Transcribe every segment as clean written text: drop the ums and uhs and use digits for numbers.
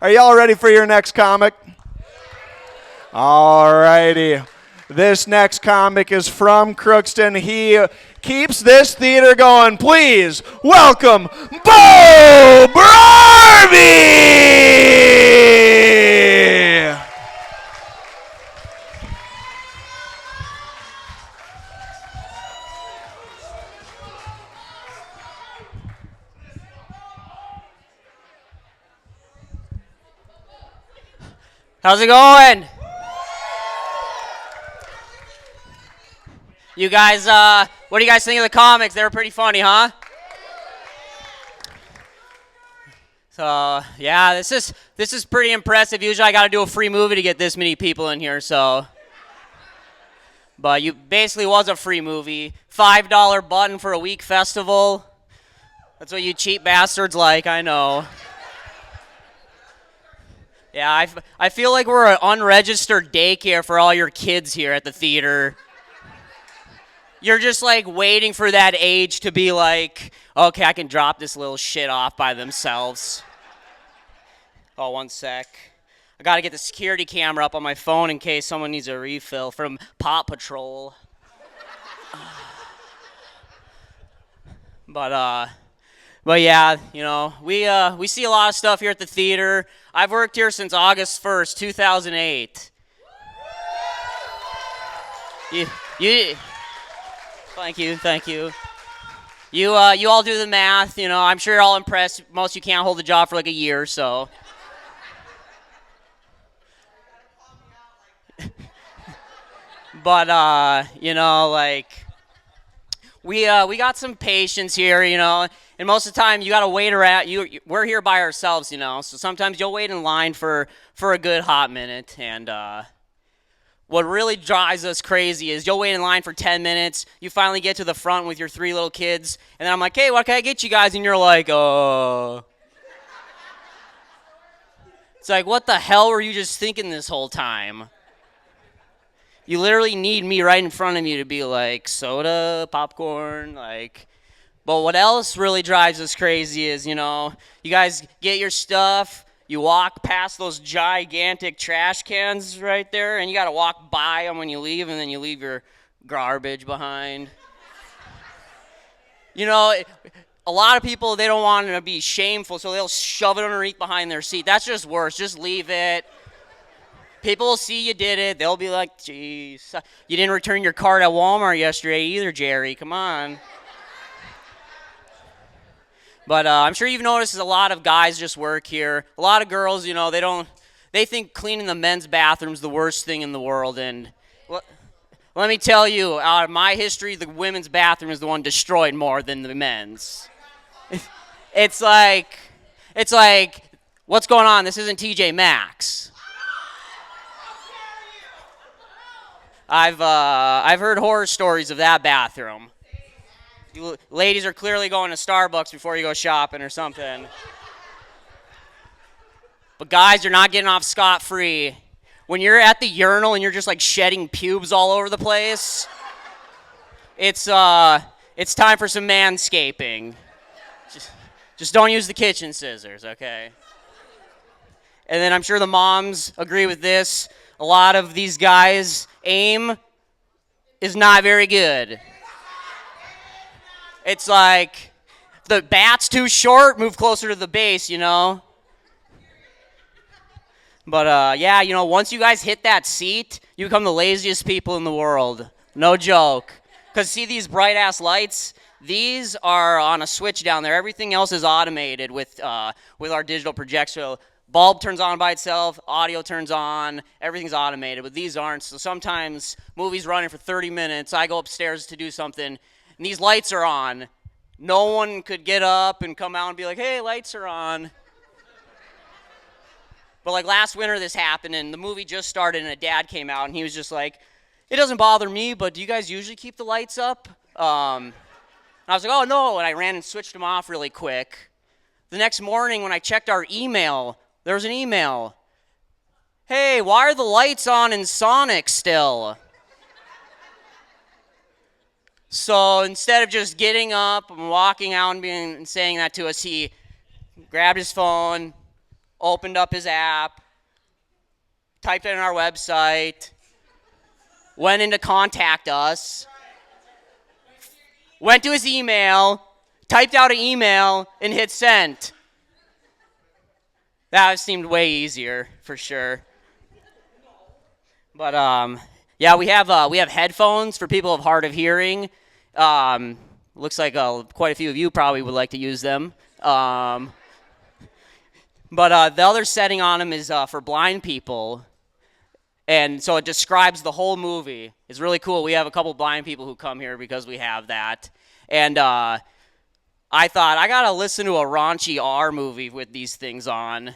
Are y'all ready for your next comic? All righty. This next comic is from Crookston. He keeps this theater going. Please welcome Brorby! How's it going? You guys, what do you guys think of the comics? They were pretty funny, huh? So, yeah, this is pretty impressive. Usually I got to do a free movie to get this many people in here, so. But you basically was a free movie. $5 button for a week festival. That's what you cheap bastards like, I know. Yeah, I feel like we're an unregistered daycare for all your kids here at the theater. You're just like waiting for that age to be like, okay, I can drop this little shit off by themselves. Oh, one sec. I gotta get the security camera up on my phone in case someone needs a refill from Paw Patrol. But yeah, you know, we see a lot of stuff here at the theater. I've worked here since August 1st, 2008. You Thank you. You all do the math, you know. I'm sure you're all impressed. Most of you can't hold the job for like a year, so. But you know, like we got some patience here, you know. And most of the time, you gotta wait around. We're here by ourselves, you know. So sometimes you'll wait in line for a good hot minute, and what really drives us crazy is you'll wait in line for 10 minutes, you finally get to the front with your 3 little kids, and then I'm like, hey, what can I get you guys? And you're like, oh. It's like, what the hell were you just thinking this whole time? You literally need me right in front of you to be like, soda, popcorn, like. But what else really drives us crazy is, you know, you guys get your stuff. You walk past those gigantic trash cans right there, and you got to walk by them when you leave, and then you leave your garbage behind. You know, a lot of people, they don't want to be shameful, so they'll shove it underneath behind their seat. That's just worse. Just leave it. People will see you did it. They'll be like, geez, you didn't return your card at Walmart yesterday either, Jerry. Come on. But I'm sure you've noticed a lot of guys just work here. A lot of girls, you know, they think cleaning the men's bathroom's the worst thing in the world. And let me tell you, out of my history, the women's bathroom is the one destroyed more than the men's. It's like, what's going on? This isn't TJ Maxx. I've heard horror stories of that bathroom. You ladies are clearly going to Starbucks before you go shopping or something. But guys, you're not getting off scot-free. When you're at the urinal and you're just like shedding pubes all over the place, it's time for some manscaping. Just don't use the kitchen scissors, okay? And then I'm sure the moms agree with this. A lot of these guys' aim is not very good. It's like, the bat's too short, move closer to the base, you know? But, yeah, you know, once you guys hit that seat, you become the laziest people in the world. No joke. Because see these bright-ass lights? These are on a switch down there. Everything else is automated with our digital projector. So bulb turns on by itself, audio turns on, everything's automated, but these aren't. So sometimes movies running for 30 minutes, I go upstairs to do something, and these lights are on. No one could get up and come out and be like, hey, lights are on. But like last winter this happened, and the movie just started, and a dad came out, and he was just like, it doesn't bother me, but do you guys usually keep the lights up? And I was like, oh, no, and I ran and switched them off really quick. The next morning when I checked our email, there was an email. Hey, why are the lights on in Sonic still? So instead of just getting up and walking out and saying that to us, he grabbed his phone, opened up his app, typed it in our website, went in to contact us, went to his email, typed out an email, and hit send. That seemed way easier, for sure. But yeah, we have headphones for people of hard of hearing. Looks like quite a few of you probably would like to use them. But the other setting on them is for blind people. And so it describes the whole movie. It's really cool. We have a couple blind people who come here because we have that. And I thought, I got to listen to a raunchy R movie with these things on.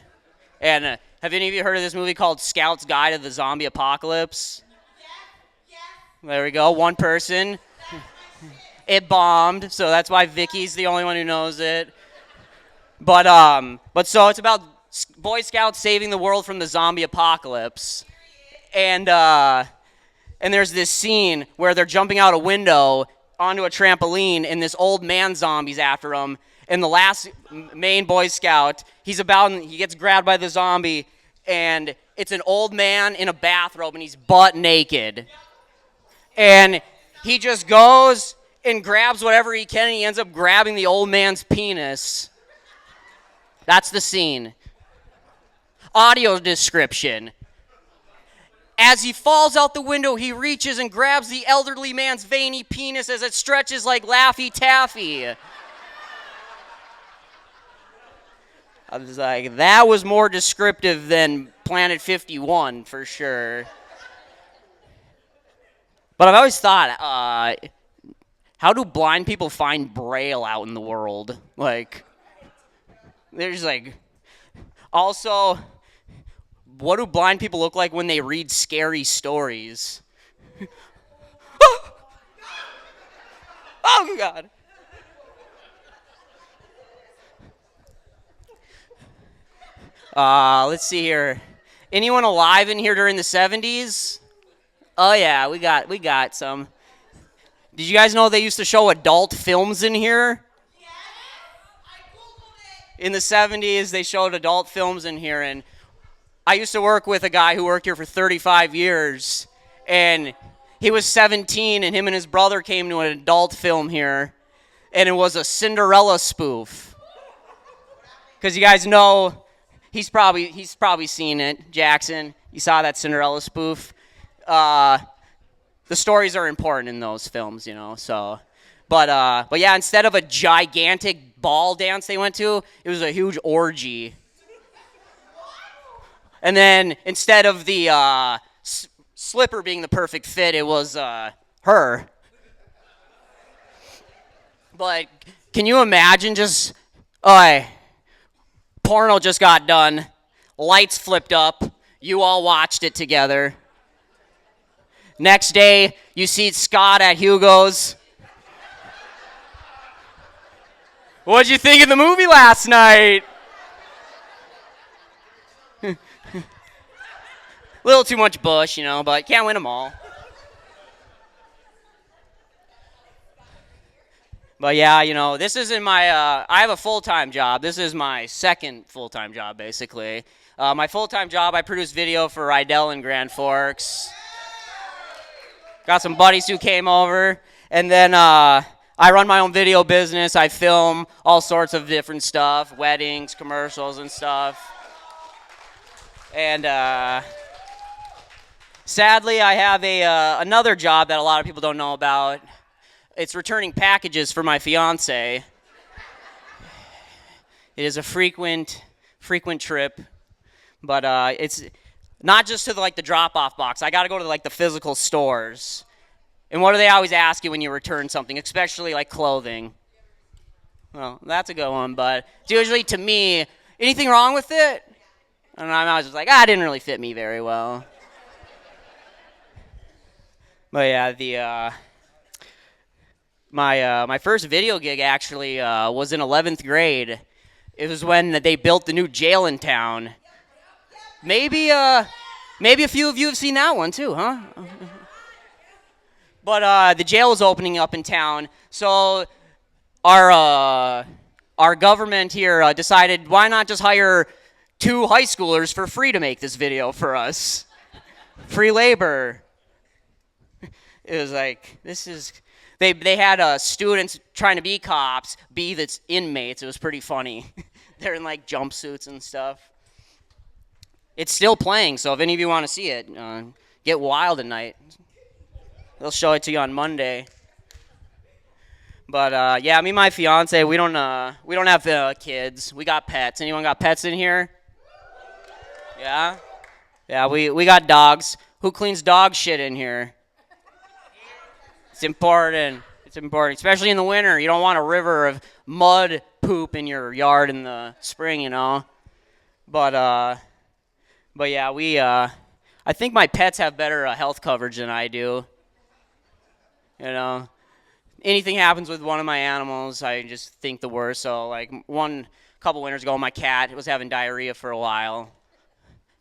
And have any of you heard of this movie called Scout's Guide to the Zombie Apocalypse? Yes. There we go. One person. It bombed, so that's why Vicky's the only one who knows it. But so it's about Boy Scouts saving the world from the zombie apocalypse. And there's this scene where they're jumping out a window onto a trampoline, and this old man zombie's after them. And the last main Boy Scout, he gets grabbed by the zombie, and it's an old man in a bathrobe, and he's butt naked. And he just goes and grabs whatever he can, and he ends up grabbing the old man's penis. That's the scene. Audio description. As he falls out the window, he reaches and grabs the elderly man's veiny penis as it stretches like Laffy Taffy. I was like, that was more descriptive than Planet 51, for sure. But I've always thought, how do blind people find Braille out in the world? Like, there's like, also, what do blind people look like when they read scary stories? Oh, God. Let's see here. Anyone alive in here during the 70s? Oh, yeah, we got some. Did you guys know they used to show adult films in here? Yes, I Googled it. In the 70s, they showed adult films in here, and I used to work with a guy who worked here for 35 years, and he was 17, and him and his brother came to an adult film here, and it was a Cinderella spoof. Because you guys know, he's probably seen it, Jackson. You saw that Cinderella spoof. The stories are important in those films, you know. So, but yeah, instead of a gigantic ball dance they went to, it was a huge orgy. And then instead of the slipper being the perfect fit, it was her. But can you imagine just, porno just got done, lights flipped up, you all watched it together. Next day, you see Scott at Hugo's. What'd you think of the movie last night? A little too much Bush, you know, but can't win them all. But yeah, you know, this isn't my, I have a full-time job. This is my second full-time job, basically. My full-time job, I produce video for Rydell in Grand Forks. Got some buddies who came over. And then I run my own video business. I film all sorts of different stuff, weddings, commercials, and stuff. And sadly, I have another job that a lot of people don't know about. It's returning packages for my fiance. It is a frequent trip, but it's not just to the drop-off box. I got to go to the physical stores. And what do they always ask you when you return something, especially like clothing? Well, that's a good one, but it's usually to me, anything wrong with it? And I'm always just like, it didn't really fit me very well. But yeah, my first video gig actually was in 11th grade. It was when they built the new jail in town. Maybe a few of you have seen that one too, huh? But the jail was opening up in town, so our government here decided, why not just hire 2 high schoolers for free to make this video for us. Free labor. It was like, this is... They had students trying to be cops, be the inmates. It was pretty funny. They're in like jumpsuits and stuff. It's still playing, so if any of you want to see it, get wild tonight. They'll show it to you on Monday. But yeah, me and my fiance, we don't have kids. We got pets. Anyone got pets in here? Yeah? Yeah, we got dogs. Who cleans dog shit in here? It's important. It's important, especially in the winter. You don't want a river of mud poop in your yard in the spring, you know. But yeah, I think my pets have better health coverage than I do. You know, anything happens with one of my animals, I just think the worst. So like couple winters ago, my cat was having diarrhea for a while,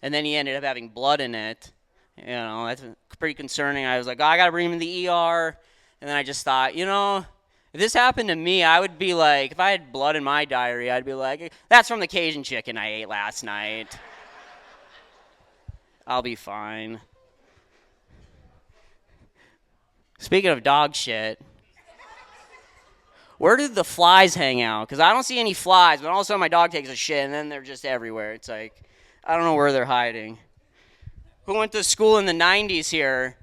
and then he ended up having blood in it. You know, that's pretty concerning. I was like, oh, I got to bring him to the ER. And then I just thought, you know, if this happened to me, I would be like, if I had blood in my diarrhea, I'd be like, that's from the Cajun chicken I ate last night. I'll be fine. Speaking of dog shit, where did the flies hang out? Because I don't see any flies, but all of a sudden my dog takes a shit, and then they're just everywhere. It's like, I don't know where they're hiding. Who went to school in the 90s here?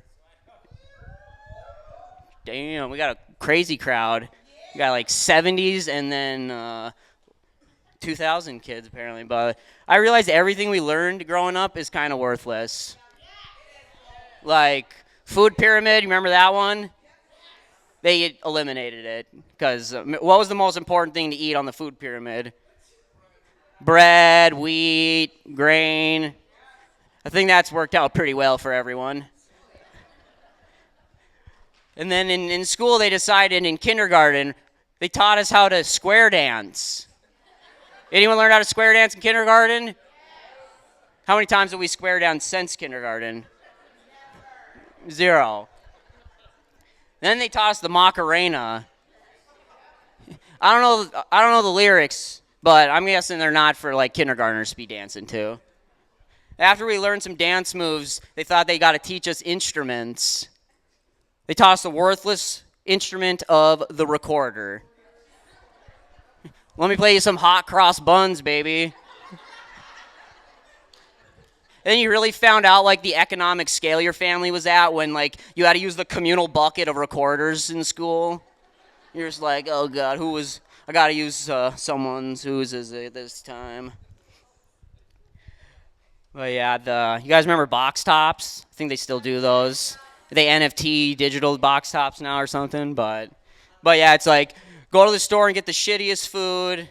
Damn, we got a crazy crowd. We got like 70s and then 2000 kids apparently. But I realized everything we learned growing up is kind of worthless. Like food pyramid, you remember that one? They eliminated it because what was the most important thing to eat on the food pyramid? Bread, wheat, grain. I think that's worked out pretty well for everyone. And then in school, they decided in kindergarten, they taught us how to square dance. Anyone learn how to square dance in kindergarten? How many times have we square danced since kindergarten? 0. Then they taught us the Macarena. I don't know the lyrics, but I'm guessing they're not for like kindergartners to be dancing to. After we learned some dance moves, they thought they got to teach us instruments. They taught us the worthless instrument of the recorder. Let me play you some hot cross buns, baby. And then you really found out like the economic scale your family was at when like you had to use the communal bucket of recorders in school. You're just like, oh God, I got to use someone's, whose is it this time? But yeah, you guys remember box tops? I think they still do those. They NFT digital box tops now or something, but yeah, it's like go to the store and get the shittiest food,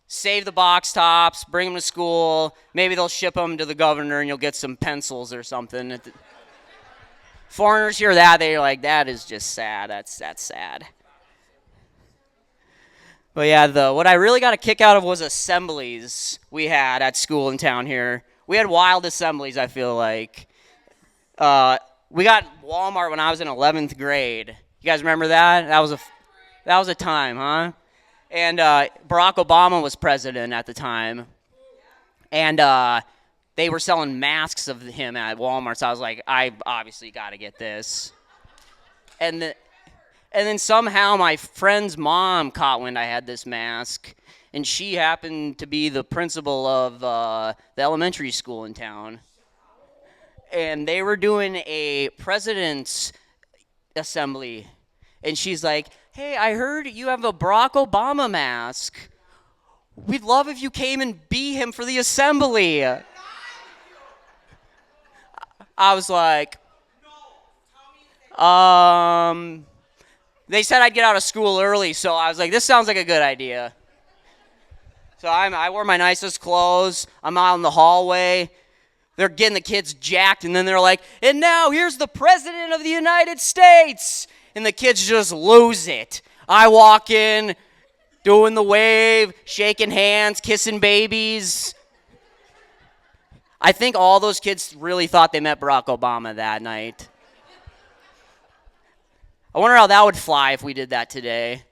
save the box tops, bring them to school. Maybe they'll ship them to the governor and you'll get some pencils or something. Foreigners hear that, they're like, that is just sad. That's sad. But yeah, what I really got a kick out of was assemblies we had at school in town here. We had wild assemblies, I feel like. We got Walmart when I was in 11th grade. You guys remember that? That was a time, huh? And Barack Obama was president at the time. And they were selling masks of him at Walmart. So I was like, I obviously got to get this. And then somehow my friend's mom caught wind I had this mask. And she happened to be the principal of the elementary school in town. And they were doing a president's assembly. And she's like, hey, I heard you have a Barack Obama mask. We'd love if you came and be him for the assembly. I was like, they said I'd get out of school early, so I was like, this sounds like a good idea. So I wore my nicest clothes. I'm out in the hallway. They're getting the kids jacked, and then they're like, and now here's the President of the United States. And the kids just lose it. I walk in, doing the wave, shaking hands, kissing babies. I think all those kids really thought they met Barack Obama that night. I wonder how that would fly if we did that today.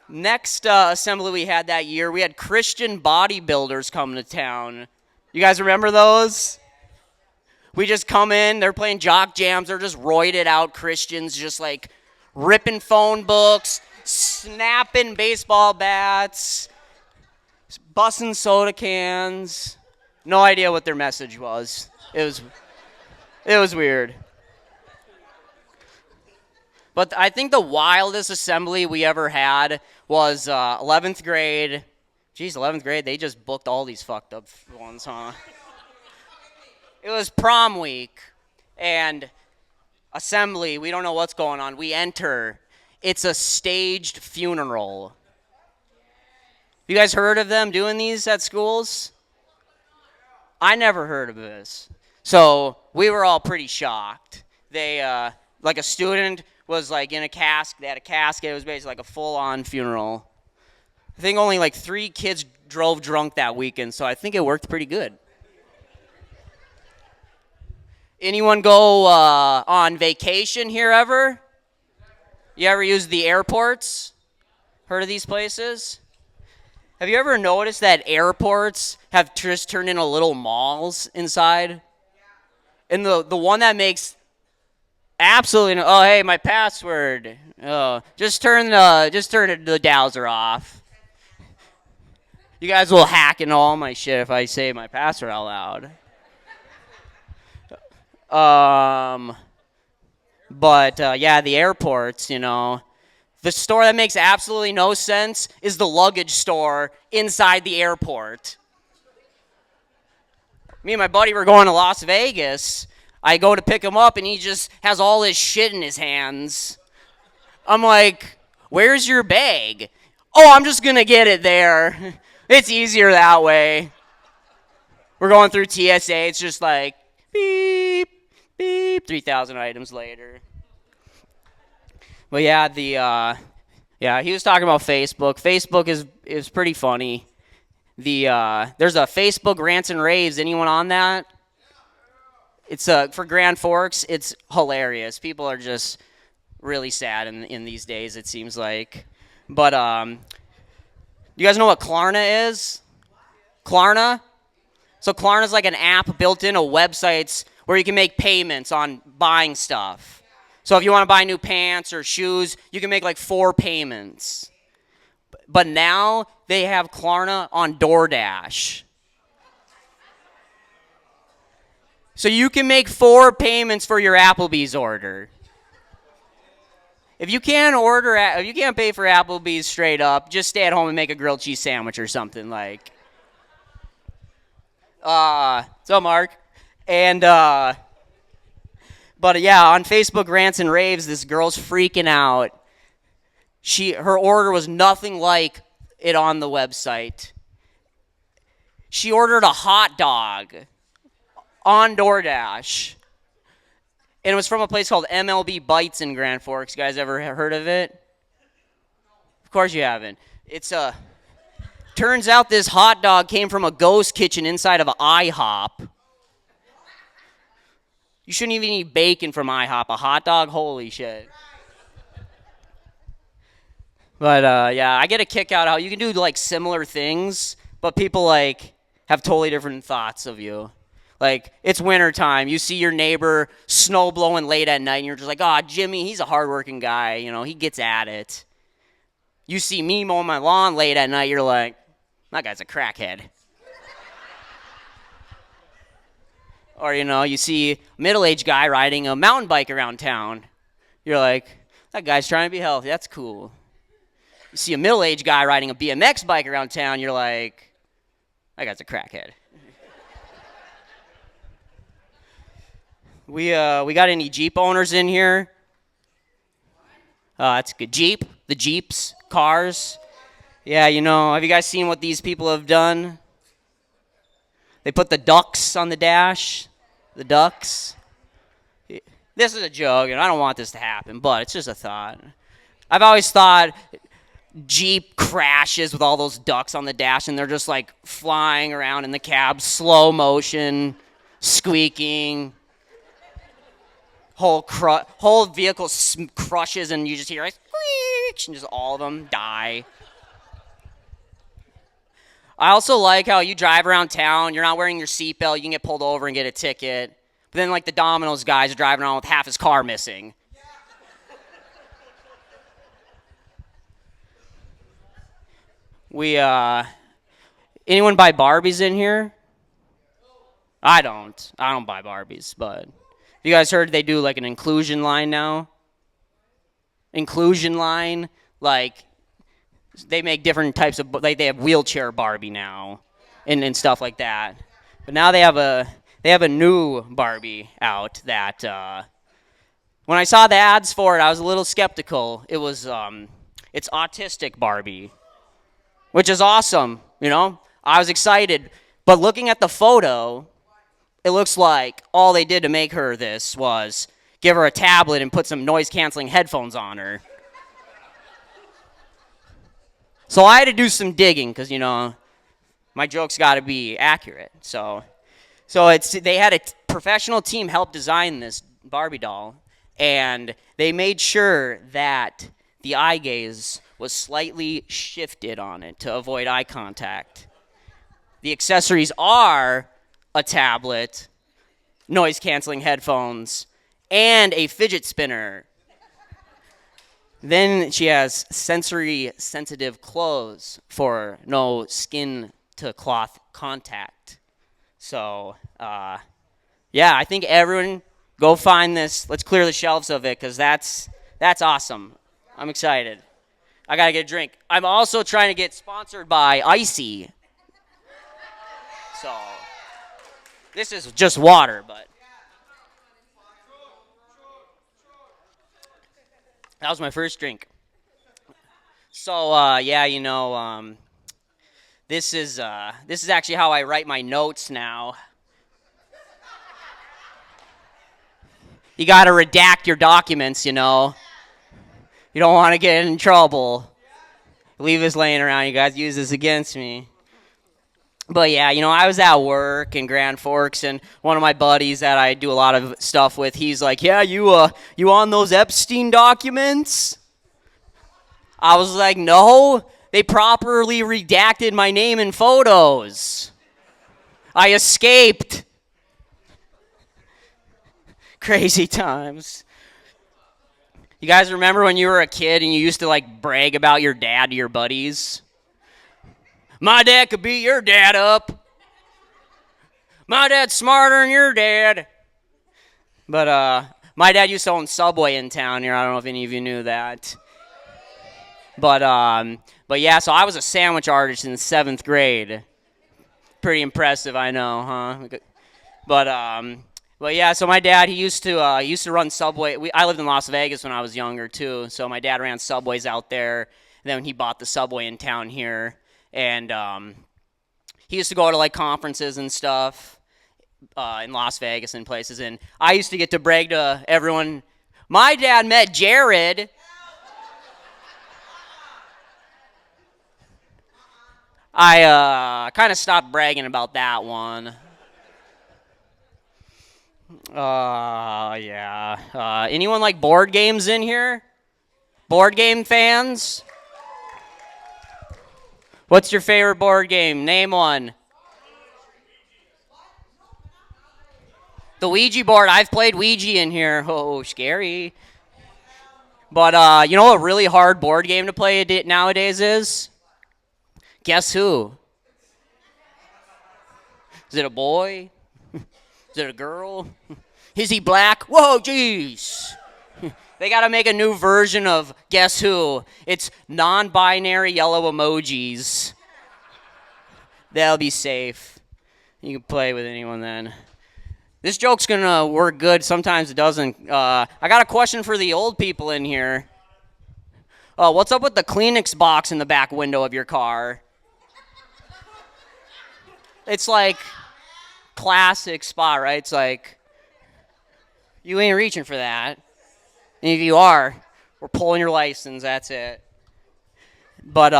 Next assembly we had that year, we had Christian bodybuilders come to town. You guys remember those? We just come in, they're playing jock jams, they're just roided out Christians, just like ripping phone books, snapping baseball bats, busting soda cans. No idea what their message was. It was weird. But I think the wildest assembly we ever had was 11th grade. Geez, 11th grade, they just booked all these fucked up ones, huh? It was prom week and assembly. We don't know what's going on. We enter. It's a staged funeral. You guys heard of them doing these at schools? I never heard of this. So we were all pretty shocked. They, like a student was like in a casket. They had a casket. It was basically like a full-on funeral. I think only like 3 kids drove drunk that weekend, so I think it worked pretty good. Anyone go on vacation here ever? You ever use the airports? Heard of these places? Have you ever noticed that airports have just turned into little malls inside? And the one that makes absolutely no, oh hey, my password. Oh, just turn the dowser off. You guys will hack into all my shit if I say my password out loud. But yeah, the airports, you know. The store that makes absolutely no sense is the luggage store inside the airport. Me and my buddy were going to Las Vegas. I go to pick him up, and he just has all his shit in his hands. I'm like, where's your bag? Oh, I'm just going to get it there. It's easier that way. We're going through TSA. It's just like, beep, beep, 3,000 items later. But yeah, he was talking about Facebook. Facebook is pretty funny. There's a Facebook rants and raves. Anyone on that? It's for Grand Forks. It's hilarious. People are just really sad in these days. It seems like. But you guys know what Klarna is? Klarna. So Klarna is like an app built into websites where you can make payments on buying stuff. So if you want to buy new pants or shoes, you can make like 4 payments. But now they have Klarna on DoorDash. So you can make 4 payments for your Applebee's order. If you can't pay for Applebee's straight up, just stay at home and make a grilled cheese sandwich or something like. So Mark, and but yeah, on Facebook rants and raves, this girl's freaking out. Her order was nothing like it on the website. She ordered a hot dog on DoorDash. And it was from a place called MLB Bites in Grand Forks. You guys ever heard of it? Of course you haven't. Turns out this hot dog came from a ghost kitchen inside of an IHOP. You shouldn't even eat bacon from IHOP. A hot dog? Holy shit. But yeah, I get a kick out how you can do like similar things, but people like have totally different thoughts of you. Like, it's wintertime. You see your neighbor snow blowing late at night, and you're just like, oh, Jimmy, he's a hardworking guy. You know, he gets at it. You see me mowing my lawn late at night, you're like, that guy's a crackhead. Or, you know, you see a middle-aged guy riding a mountain bike around town. You're like, that guy's trying to be healthy. That's cool. You see a middle-aged guy riding a BMX bike around town. You're like, that guy's a crackhead. We got any Jeep owners in here? That's good. The Jeeps, cars. Yeah, you know, have you guys seen what these people have done? They put the ducks on the dash. The ducks. This is a joke, and I don't want this to happen, but it's just a thought. I've always thought Jeep crashes with all those ducks on the dash, and they're just like flying around in the cab, slow motion, squeaking. Whole vehicle crushes, and you just hear like squeak. and just all of them die. I also like how you drive around town, you're not wearing your seatbelt, you can get pulled over and get a ticket. But then, like, the Domino's guys are driving around with half his car missing. Anyone buy Barbies in here? I don't buy Barbies, but you guys heard they do, like, an inclusion line now? Inclusion line, like, they make different types of, like, they have wheelchair Barbie now and stuff like that. But now they have a new Barbie out that when I saw the ads for it, I was a little skeptical. It was it's autistic Barbie, which is awesome, you know? I was excited, but looking at the photo, it looks like all they did to make her this was give her a tablet and put some noise-canceling headphones on her. So I had to do some digging because, you know, my joke's got to be accurate. So they had a professional team help design this Barbie doll, and they made sure that the eye gaze was slightly shifted on it to avoid eye contact. The accessories are a tablet, noise-canceling headphones, and a fidget spinner. Then she has sensory-sensitive clothes for no skin-to-cloth contact. So, yeah, I think everyone go find this. Let's clear the shelves of it because that's awesome. I'm excited. I got to get a drink. I'm also trying to get sponsored by Icy. So, this is just water, but. That was my first drink. So, yeah, you know, this is actually how I write my notes now. You got to redact your documents, you know. You don't want to get in trouble. Leave this laying around. You guys use this against me. But, yeah, you know, I was at work in Grand Forks, and one of my buddies that I do a lot of stuff with, he's like, yeah, you on those Epstein documents? I was like, no, they properly redacted my name and photos. I escaped. Crazy times. You guys remember when you were a kid and you used to, like, brag about your dad to your buddies? My dad could beat your dad up. My dad's smarter than your dad. But my dad used to own Subway in town here. I don't know if any of you knew that. But yeah, so I was a sandwich artist in 7th grade. Pretty impressive, I know, huh? But yeah, so my dad, he used to run Subway. I lived in Las Vegas when I was younger too. So my dad ran Subways out there. And then he bought the Subway in town here. And he used to go to, like, conferences and stuff in Las Vegas and places. And I used to get to brag to everyone, my dad met Jared. I kind of stopped bragging about that one. Yeah. Anyone like board games in here? Board game fans? What's your favorite board game? Name one. The Ouija board. I've played Ouija in here. Oh, scary. But you know what a really hard board game to play nowadays is? Guess who? Is it a boy? Is it a girl? Is he black? Whoa, jeez. They got to make a new version of Guess Who. It's non-binary yellow emojis. That'll be safe. You can play with anyone then. This joke's going to work good. Sometimes it doesn't. I got a question for the old people in here. What's up with the Kleenex box in the back window of your car? It's like classic spot, right? It's like, you ain't reaching for that. And if you are, we're pulling your license. That's it. But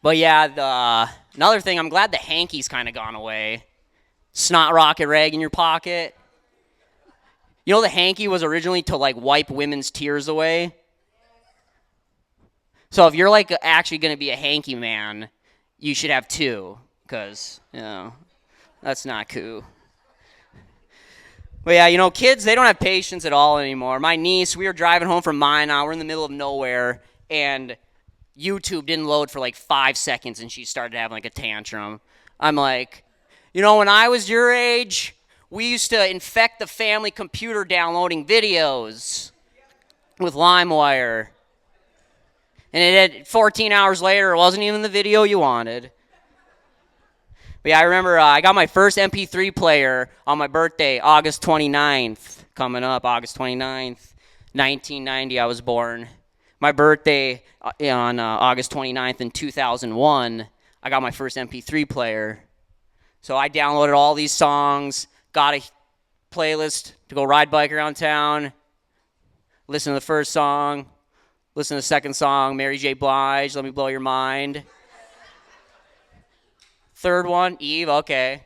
yeah, another thing, I'm glad the hanky's kind of gone away. Snot rocket rag in your pocket. You know the hanky was originally to, like, wipe women's tears away? So if you're like actually going to be a hanky man, you should have two, because that's not cool. But yeah, kids, they don't have patience at all anymore. My niece, we were driving home from Minot. We're in the middle of nowhere, and YouTube didn't load for like 5 seconds, and she started having like a tantrum. I'm like, when I was your age, we used to infect the family computer downloading videos with LimeWire. And it had 14 hours later, it wasn't even the video you wanted. But yeah, I remember I got my first MP3 player on my birthday, August 29th. Coming up, August 29th, 1990, I was born. My birthday on August 29th in 2001, I got my first MP3 player. So I downloaded all these songs, got a playlist to go ride bike around town, listen to the first song, listen to the second song, Mary J. Blige, Let Me Blow Your Mind. Third one, Eve, okay.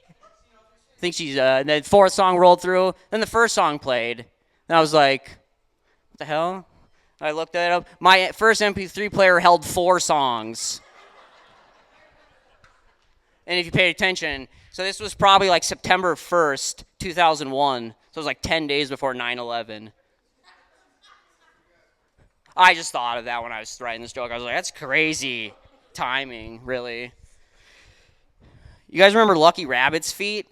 I think she's, and then fourth song rolled through, then the first song played. And I was like, what the hell? I looked it up. My first MP3 player held 4 songs. And if you paid attention, so this was probably like September 1st, 2001. So it was like 10 days before 9/11. I just thought of that when I was writing this joke. I was like, that's crazy timing, really. You guys remember Lucky Rabbit's feet?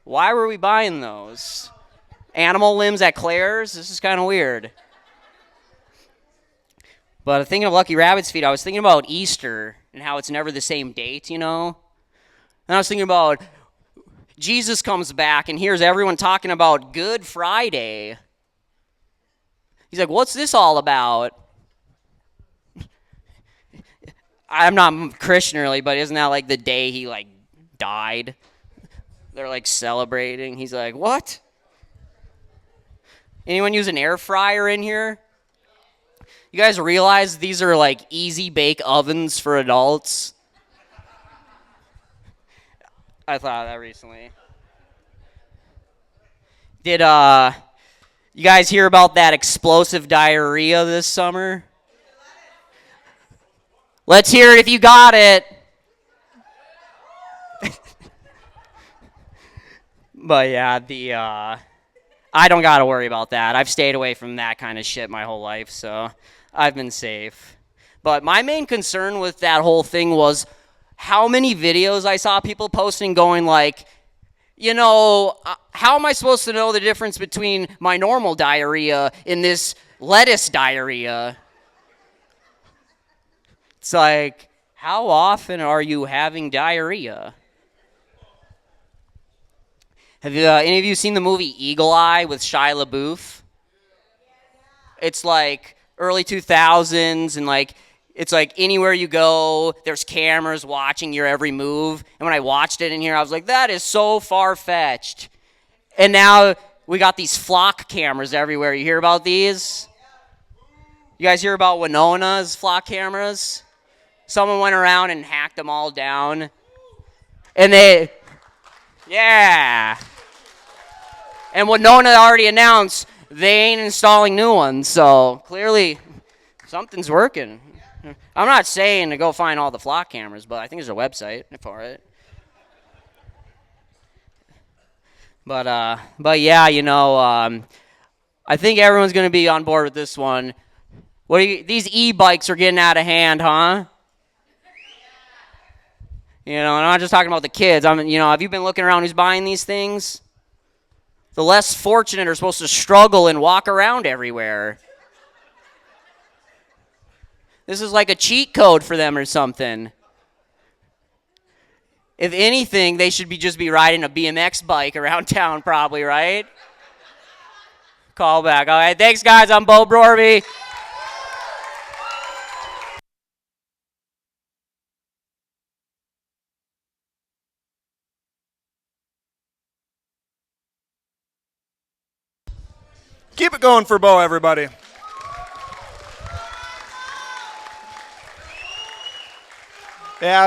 Why were we buying those? Animal limbs at Claire's? This is kind of weird. But thinking of Lucky Rabbit's feet, I was thinking about Easter and how it's never the same date, And I was thinking about Jesus comes back and hears everyone talking about Good Friday. He's like, what's this all about? I'm not Christian really, but isn't that like the day he like died? They're like celebrating. He's like, what? Anyone use an air fryer in here? You guys realize these are like easy bake ovens for adults? I thought of that recently. Did you guys hear about that explosive diarrhea this summer? Let's hear it if you got it. But yeah, I don't got to worry about that. I've stayed away from that kind of shit my whole life, so I've been safe. But my main concern with that whole thing was how many videos I saw people posting going like, how am I supposed to know the difference between my normal diarrhea and this lettuce diarrhea? It's like, how often are you having diarrhea? Have any of you seen the movie Eagle Eye with Shia LaBeouf? It's like early 2000s, and like it's like anywhere you go, there's cameras watching your every move. And when I watched it in here, I was like, that is so far-fetched. And now we got these flock cameras everywhere. You hear about these? You guys hear about Winona's flock cameras? Someone went around and hacked them all down. And yeah. And Winona already announced they ain't installing new ones, so clearly something's working. I'm not saying to go find all the flock cameras, but I think there's a website for it. But yeah, I think everyone's going to be on board with this one. These e-bikes are getting out of hand, huh? And I'm not just talking about the kids. Have you been looking around who's buying these things? The less fortunate are supposed to struggle and walk around everywhere. This is like a cheat code for them or something. If anything, they should just be riding a BMX bike around town probably, right? Call back. All right, thanks, guys. I'm Bo Brorby. Keep it going for Bo, everybody.